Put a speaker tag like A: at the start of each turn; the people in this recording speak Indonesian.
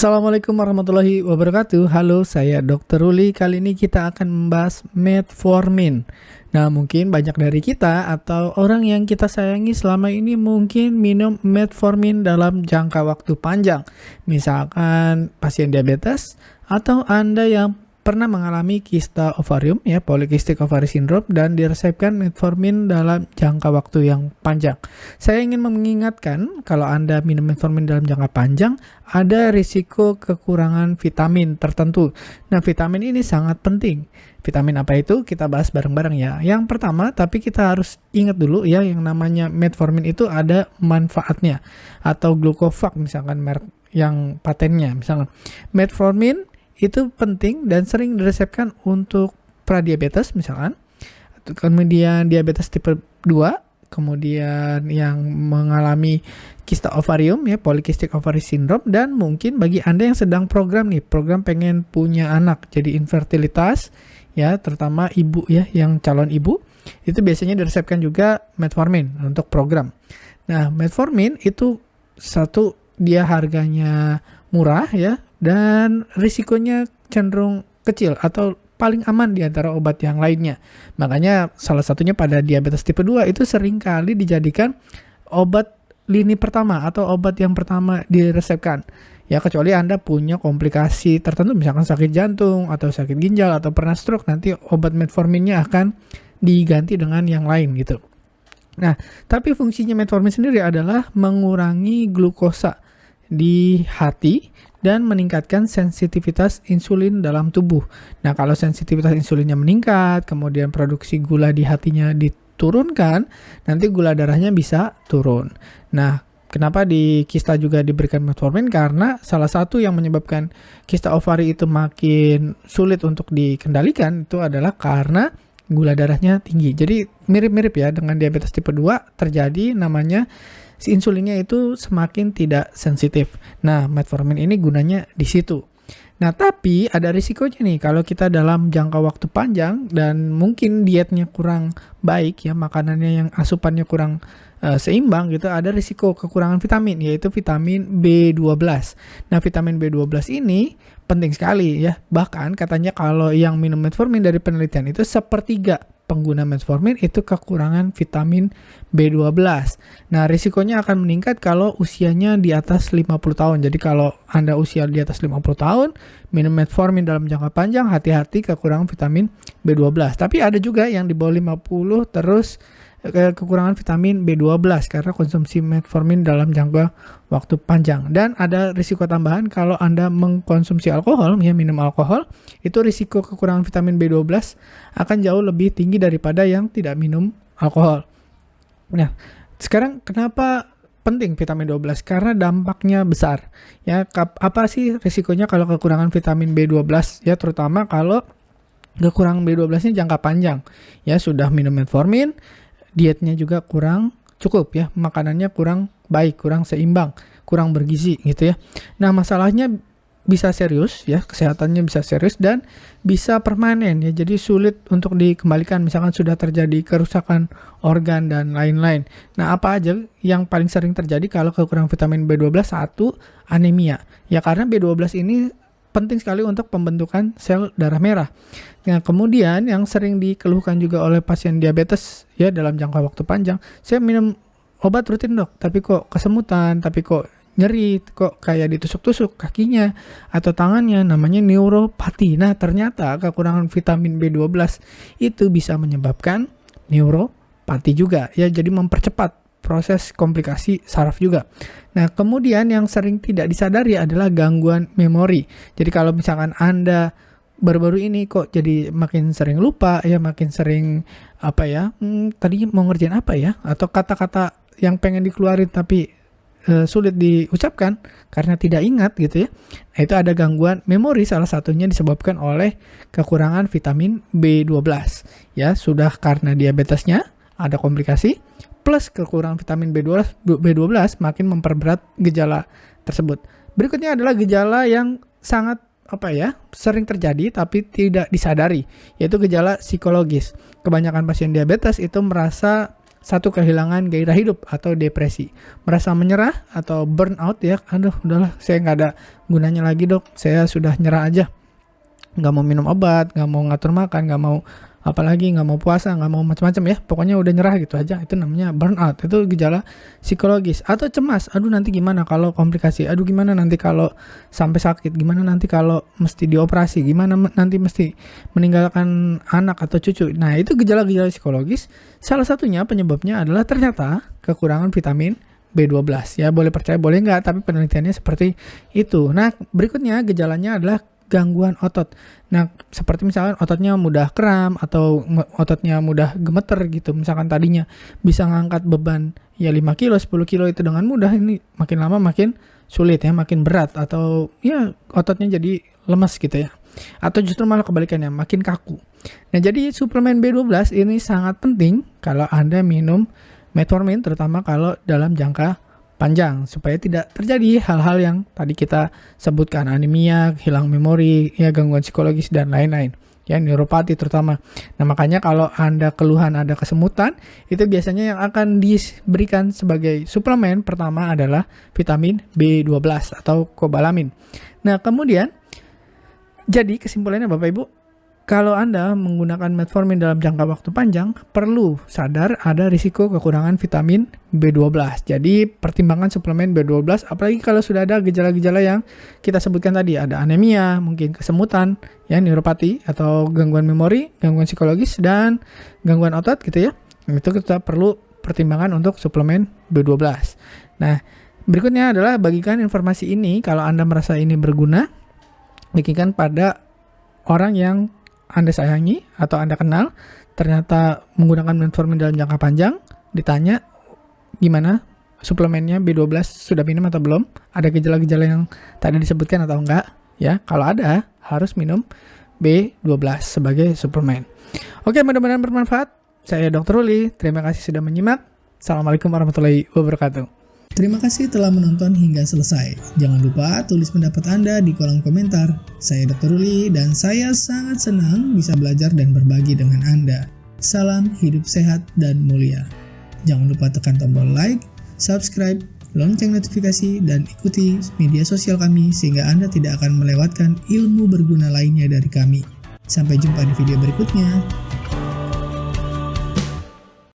A: Assalamualaikum warahmatullahi wabarakatuh. Halo, saya Dr. Ruli. Kali ini kita akan membahas metformin. Nah, mungkin banyak dari kita atau orang yang kita sayangi selama ini mungkin minum metformin dalam jangka waktu panjang. Misalkan pasien diabetes atau Anda yang pernah mengalami kista ovarium, ya, polycystic ovary syndrome, dan diresepkan metformin dalam jangka waktu yang panjang. Saya ingin mengingatkan, kalau Anda minum metformin dalam jangka panjang, ada risiko kekurangan vitamin tertentu. Nah, vitamin ini sangat penting. Vitamin apa itu? Kita bahas bareng-bareng ya. Yang pertama, tapi kita harus ingat dulu ya, yang namanya metformin itu ada manfaatnya. Atau Glucovac, misalkan merek yang patennya. Misalkan metformin itu penting dan sering diresepkan untuk pradiabetes misalkan, kemudian diabetes tipe 2, kemudian yang mengalami kista ovarium ya, polycystic ovary syndrome, dan mungkin bagi Anda yang sedang program pengen punya anak, jadi infertilitas ya, terutama ibu ya, yang calon ibu, itu biasanya diresepkan juga metformin untuk program. Nah, metformin itu satu, dia harganya murah ya, dan risikonya cenderung kecil atau paling aman di antara obat yang lainnya. Makanya salah satunya pada diabetes tipe 2 itu seringkali dijadikan obat lini pertama atau obat yang pertama diresepkan. Ya, kecuali Anda punya komplikasi tertentu, misalkan sakit jantung atau sakit ginjal atau pernah stroke, nanti obat metforminnya akan diganti dengan yang lain gitu. Nah, tapi fungsinya metformin sendiri adalah mengurangi glukosa di hati dan meningkatkan sensitivitas insulin dalam tubuh. Nah, kalau sensitivitas insulinnya meningkat, kemudian produksi gula di hatinya diturunkan, nanti gula darahnya bisa turun. Nah, kenapa di kista juga diberikan metformin? Karena salah satu yang menyebabkan kista ovari itu makin sulit untuk dikendalikan itu adalah karena gula darahnya tinggi. Jadi mirip-mirip ya dengan diabetes tipe 2, terjadi namanya si insulinnya itu semakin tidak sensitif. Nah, metformin ini gunanya di situ. Nah, tapi ada risikonya nih kalau kita dalam jangka waktu panjang dan mungkin dietnya kurang baik ya, makanannya yang asupannya kurang seimbang gitu, ada risiko kekurangan vitamin, yaitu vitamin B12. Nah, vitamin B12 ini penting sekali ya. Bahkan katanya kalau yang minum metformin dari penelitian itu sepertiga pengguna metformin itu kekurangan vitamin B12. Nah, risikonya akan meningkat kalau usianya di atas 50 tahun. Jadi kalau Anda usia di atas 50 tahun, minum metformin dalam jangka panjang, hati-hati kekurangan vitamin B12. Tapi ada juga yang di bawah 50 terus kekurangan vitamin B12 karena konsumsi metformin dalam jangka waktu panjang. Dan ada risiko tambahan kalau Anda mengkonsumsi alkohol, ya, minum alkohol, itu risiko kekurangan vitamin B12 akan jauh lebih tinggi daripada yang tidak minum alkohol. Nah, sekarang kenapa penting vitamin B12? Karena dampaknya besar. Ya, apa sih risikonya kalau kekurangan vitamin B12? Ya, terutama kalau kekurangan B12-nya jangka panjang. Ya, sudah minum metformin, dietnya juga kurang cukup ya, makanannya kurang baik, kurang seimbang, kurang bergizi gitu ya. Nah, masalahnya bisa serius ya, kesehatannya bisa serius dan bisa permanen ya, jadi sulit untuk dikembalikan, misalkan sudah terjadi kerusakan organ dan lain-lain. Nah, apa aja yang paling sering terjadi kalau kekurangan vitamin B12? Satu, anemia. Ya, karena B12 ini penting sekali untuk pembentukan sel darah merah. Nah, kemudian yang sering dikeluhkan juga oleh pasien diabetes ya dalam jangka waktu panjang, saya minum obat rutin dok, tapi kok kesemutan, tapi kok nyeri, kok kayak ditusuk-tusuk kakinya atau tangannya, namanya neuropati. Nah, ternyata kekurangan vitamin B12 itu bisa menyebabkan neuropati juga ya, jadi mempercepat proses komplikasi saraf juga. Nah, kemudian yang sering tidak disadari adalah gangguan memori. Jadi kalau misalkan Anda baru-baru ini kok jadi makin sering lupa ya, makin sering tadi mau ngerjain apa ya, atau kata-kata yang pengen dikeluarin tapi sulit diucapkan karena tidak ingat gitu ya. Nah, itu ada gangguan memori, salah satunya disebabkan oleh kekurangan vitamin B12. Ya, sudah karena diabetesnya ada komplikasi, plus kekurangan vitamin B12 makin memperberat gejala tersebut. Berikutnya adalah gejala yang sangat sering terjadi tapi tidak disadari, yaitu gejala psikologis. Kebanyakan pasien diabetes itu merasa 1. Kehilangan gairah hidup atau depresi. Merasa menyerah atau burnout ya. Aduh udahlah, saya nggak ada gunanya lagi dok. Saya sudah nyerah aja. Nggak mau minum obat, nggak mau ngatur makan, nggak mau apalagi nggak mau puasa, nggak mau macam-macam ya, pokoknya udah nyerah gitu aja. Itu namanya burnout, itu gejala psikologis. Atau cemas, aduh nanti gimana kalau komplikasi, aduh gimana nanti kalau sampai sakit, gimana nanti kalau mesti dioperasi, gimana nanti mesti meninggalkan anak atau cucu. Nah itu gejala-gejala psikologis. Salah satunya penyebabnya adalah ternyata kekurangan vitamin B12 ya, boleh percaya boleh nggak, tapi penelitiannya seperti itu. Nah berikutnya gejalanya adalah gangguan otot. Nah, seperti misalkan ototnya mudah kram atau ototnya mudah gemeter gitu. Misalkan tadinya bisa ngangkat beban ya 5 kilo, 10 kilo itu dengan mudah, ini makin lama makin sulit ya, makin berat atau ya ototnya jadi lemas gitu ya. Atau justru malah kebalikannya, makin kaku. Nah, jadi suplemen B12 ini sangat penting kalau Anda minum metformin, terutama kalau dalam jangka panjang, supaya tidak terjadi hal-hal yang tadi kita sebutkan, anemia, hilang memori, ya gangguan psikologis dan lain-lain, ya neuropati terutama. Nah makanya kalau Anda keluhan ada kesemutan, itu biasanya yang akan diberikan sebagai suplemen pertama adalah vitamin B12 atau kobalamin. Nah kemudian, jadi kesimpulannya Bapak Ibu, kalau Anda menggunakan metformin dalam jangka waktu panjang, perlu sadar ada risiko kekurangan vitamin B12. Jadi, pertimbangan suplemen B12, apalagi kalau sudah ada gejala-gejala yang kita sebutkan tadi, ada anemia, mungkin kesemutan, ya neuropati, atau gangguan memori, gangguan psikologis, dan gangguan otot gitu ya. Itu kita perlu pertimbangan untuk suplemen B12. Nah, berikutnya adalah bagikan informasi ini, kalau Anda merasa ini berguna, bagikan pada orang yang Anda sayangi atau Anda kenal, ternyata menggunakan metformin dalam jangka panjang, ditanya gimana suplemennya B12 sudah minum atau belum, ada gejala-gejala yang tadi disebutkan atau enggak, ya kalau ada harus minum B12 sebagai suplemen. Oke, mudah-mudahan bermanfaat. Saya Dr. Ruli, terima kasih sudah menyimak. Assalamualaikum warahmatullahi wabarakatuh.
B: Terima kasih telah menonton hingga selesai. Jangan lupa tulis pendapat Anda di kolom komentar. Saya Dr. Ruli dan saya sangat senang bisa belajar dan berbagi dengan Anda. Salam hidup sehat dan mulia. Jangan lupa tekan tombol like, subscribe, lonceng notifikasi, dan ikuti media sosial kami sehingga Anda tidak akan melewatkan ilmu berguna lainnya dari kami. Sampai jumpa di video berikutnya.